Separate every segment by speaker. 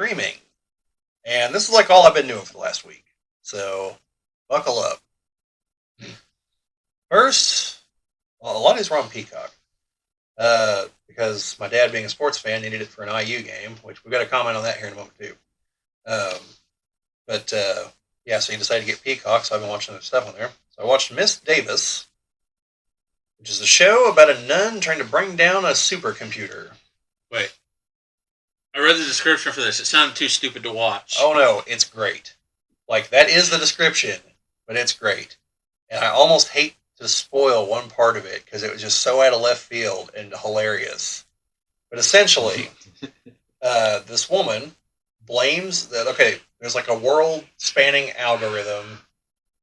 Speaker 1: streaming. And this is like all I've been doing for the last week. So, buckle up. First, well, a lot of these were on Peacock. Because my dad, being a sports fan, needed it for an IU game, which we've got to comment on that here in a moment, too. Um, but yeah, so he decided to get Peacock, so I've been watching other stuff on there. So I watched Miss Davis, which is a show about a nun trying to bring down a supercomputer.
Speaker 2: Wait. I read the description for this. It sounded too stupid to watch.
Speaker 1: Oh no, it's great. Like, that is the description, but it's great. And I almost hate to spoil one part of it because it was just so out of left field and hilarious. But essentially, this woman blames that, okay, there's like a world spanning algorithm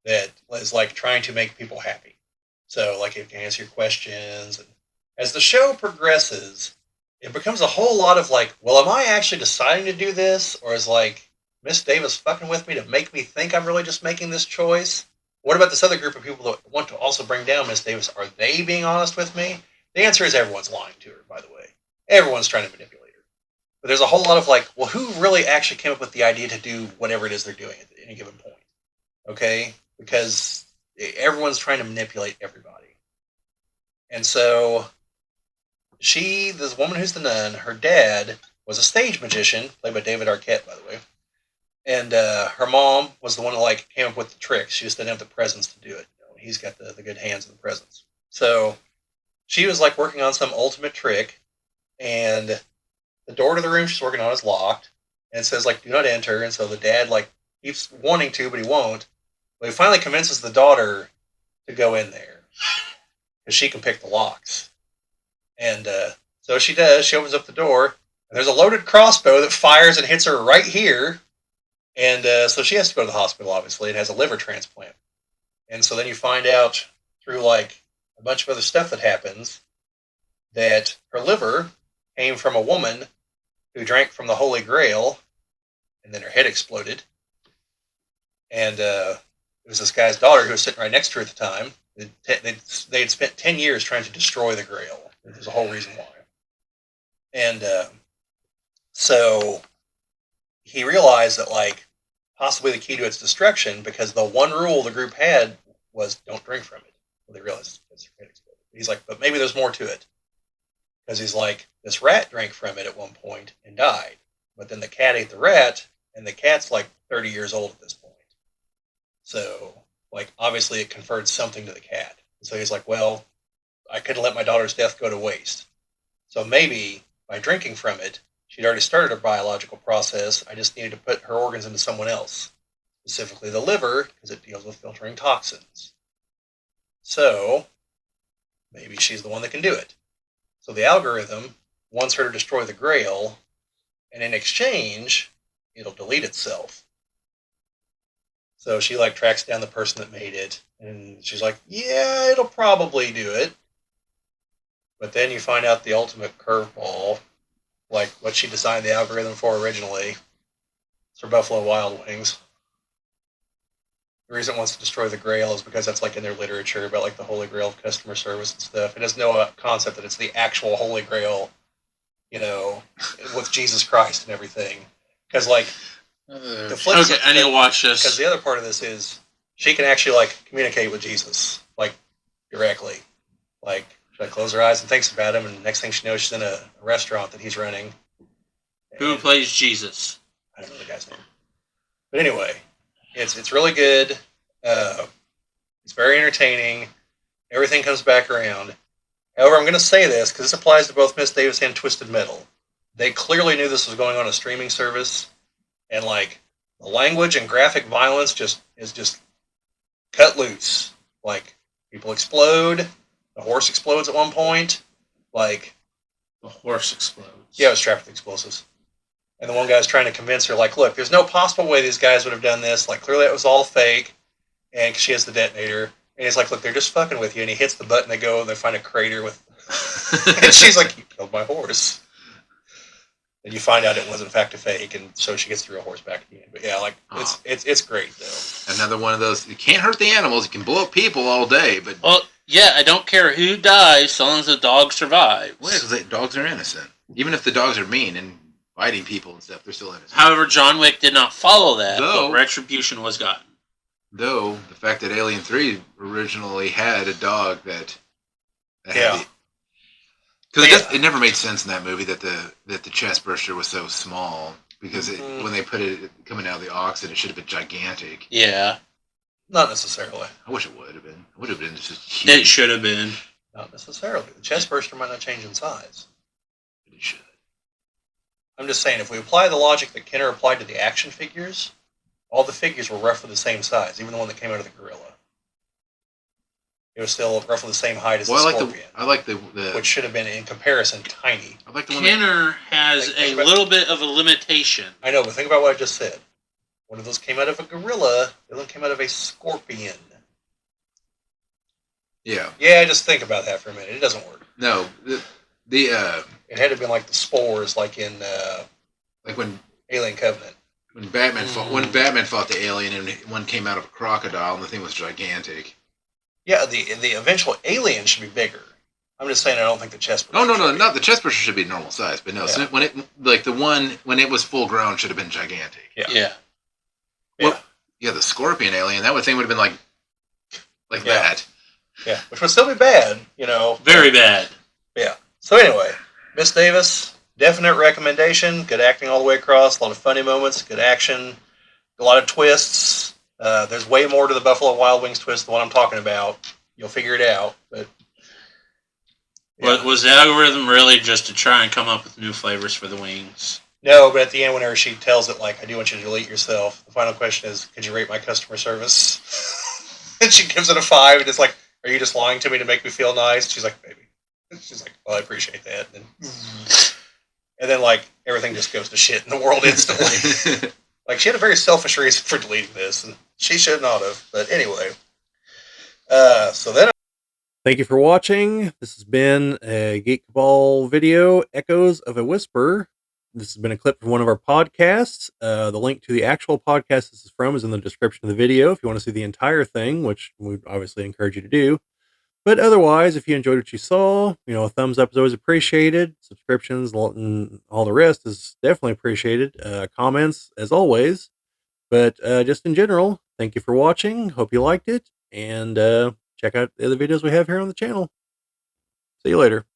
Speaker 1: that is like trying to make people happy. So, like, it can answer your questions. And as the show progresses, it becomes a whole lot of like, well, am I actually deciding to do this? Or is like Miss Davis fucking with me to make me think I'm really just making this choice? What about this other group of people that want to also bring down Miss Davis? Are they being honest with me? The answer is everyone's lying to her, by the way. Everyone's trying to manipulate her. But there's a whole lot of like, well, who really actually came up with the idea to do whatever it is they're doing at any given point? Okay? Because everyone's trying to manipulate everybody. And so this woman who's the nun, her dad was a stage magician, played by David Arquette, by the way. And her mom was the one that like came up with the tricks. She just didn't have the presence to do it. You know, he's got the good hands and the presence. So she was like working on some ultimate trick, and the door to the room she's working on is locked, and it says like "Do not enter." And so the dad like keeps wanting to, but he won't. But he finally convinces the daughter to go in there because she can pick the locks. And so she does. She opens up the door, and there's a loaded crossbow that fires and hits her right here. And so she has to go to the hospital, obviously. It has a liver transplant. And so then you find out through like a bunch of other stuff that happens that her liver came from a woman who drank from the Holy Grail, and then her head exploded. And it was this guy's daughter who was sitting right next to her at the time. They had spent 10 years trying to destroy the Grail. There's a whole reason why. And so he realized that, like, possibly the key to its destruction, because the one rule the group had was don't drink from it. Well, they realized it's exploded. He's like, but maybe there's more to it. Because he's like, this rat drank from it at one point and died. But then the cat ate the rat, and the cat's like 30 years old at this point. So, like, obviously it conferred something to the cat. So he's like, well, I couldn't let my daughter's death go to waste. So maybe by drinking from it, she'd already started her biological process. I just needed to put her organs into someone else, specifically the liver, because it deals with filtering toxins. So maybe she's the one that can do it. So the algorithm wants her to destroy the Grail, and in exchange, it'll delete itself. So she like tracks down the person that made it, and she's like, yeah, it'll probably do it. But then you find out the ultimate curveball, like what she designed the algorithm for originally. It's for Buffalo Wild Wings. The reason it wants to destroy the Grail is because that's like in their literature about like the Holy Grail of customer service and stuff. It has no concept that it's the actual Holy Grail, you know, with Jesus Christ and everything. Because like
Speaker 2: the flip side, I need to watch this.
Speaker 1: Because the other part of this is she can actually like communicate with Jesus like directly. Like she like closes her eyes and thinks about him, and the next thing she knows, she's in a restaurant that he's running.
Speaker 2: Who plays Jesus?
Speaker 1: I don't know the guy's name. But anyway, it's really good. It's very entertaining. Everything comes back around. However, I'm going to say this because this applies to both Miss Davis and Twisted Metal. They clearly knew this was going on a streaming service, and like the language and graphic violence is just cut loose. Like people explode. The horse explodes at one point. Like
Speaker 2: the horse explodes.
Speaker 1: Yeah, it was trapped with explosives. And the one guy's trying to convince her, like, look, there's no possible way these guys would have done this. Like, clearly it was all fake. And she has the detonator. And he's like, look, they're just fucking with you. And he hits the button, they go, and they find a crater with... and she's like, you killed my horse. And you find out it was, in fact, a fake. And so she gets the real horse back again. But yeah, like, it's great, though.
Speaker 3: Another one of those, you can't hurt the animals. You can blow up people all day, but...
Speaker 2: Well, yeah, I don't care who dies, so long as the dog survives.
Speaker 3: Well, because dogs are innocent. Even if the dogs are mean, and fighting people and stuff. They're still innocent.
Speaker 2: However, John Wick did not follow that,
Speaker 3: Though-
Speaker 2: but retribution was gotten.
Speaker 3: Though the fact that Alien 3 originally had a dog that
Speaker 1: Yeah.
Speaker 3: because it never made sense in that movie that the chest burster was so small because when they put it coming out of the oxen, it should have been gigantic.
Speaker 2: Yeah,
Speaker 1: Not necessarily.
Speaker 3: I wish it would have been. It would have been just huge.
Speaker 2: it should have been.
Speaker 1: Not necessarily. The chest burster might not change in size.
Speaker 3: It should.
Speaker 1: I'm just saying, if we apply the logic that Kenner applied to the action figures, all the figures were roughly the same size, even the one that came out of the gorilla. It was still roughly the same height as the Scorpion.
Speaker 3: I like the
Speaker 1: which should have been, in comparison, tiny.
Speaker 3: I like the one.
Speaker 2: Kenner has
Speaker 1: Think
Speaker 2: a
Speaker 1: about-
Speaker 2: little bit of a limitation.
Speaker 1: I know, but think about what I just said. One of those came out of a gorilla, the other one came out of a scorpion.
Speaker 3: Yeah.
Speaker 1: Yeah, just think about that for a minute. It doesn't work.
Speaker 3: No. It
Speaker 1: had to have been like the spores, like in
Speaker 3: like when
Speaker 1: Alien Covenant.
Speaker 3: when Batman fought the alien and one came out of a crocodile and the thing was gigantic.
Speaker 1: Yeah, the eventual alien should be bigger. I'm just saying I don't think the chest.
Speaker 3: No, not the chest burster should be normal size, but no, so when it was full grown should have been gigantic.
Speaker 2: Yeah.
Speaker 3: Yeah, the Scorpion alien, that thing would have been like
Speaker 1: Yeah.
Speaker 3: that.
Speaker 1: Yeah, which would still be bad, you know.
Speaker 2: Very bad.
Speaker 1: Yeah. So anyway, Miss Davis, definite recommendation. Good acting all the way across. A lot of funny moments. Good action. A lot of twists. There's way more to the Buffalo Wild Wings twist than what I'm talking about. You'll figure it out. But
Speaker 2: Was the algorithm really just to try and come up with new flavors for the wings?
Speaker 1: no, but at the end, whenever she tells it, like, I do want you to delete yourself, the final question is, could you rate my customer service? And she gives it a 5, and it's like, are you just lying to me to make me feel nice? She's like, maybe. She's like, well, I appreciate that. And then, like, everything just goes to shit in the world instantly. Like, she had a very selfish reason for deleting this, and she should not have. But anyway. So then...
Speaker 4: Thank you for watching. This has been a Geek Ball video, Echoes of a Whisper. This has been a clip from one of our podcasts. The link to the actual podcast this is from is in the description of the video if you want to see the entire thing, which we obviously encourage you to do. But otherwise, if you enjoyed what you saw, a thumbs up is always appreciated. Subscriptions and all the rest is definitely appreciated. Comments, as always. But just in general, thank you for watching. Hope you liked it. And check out the other videos we have here on the channel. See you later.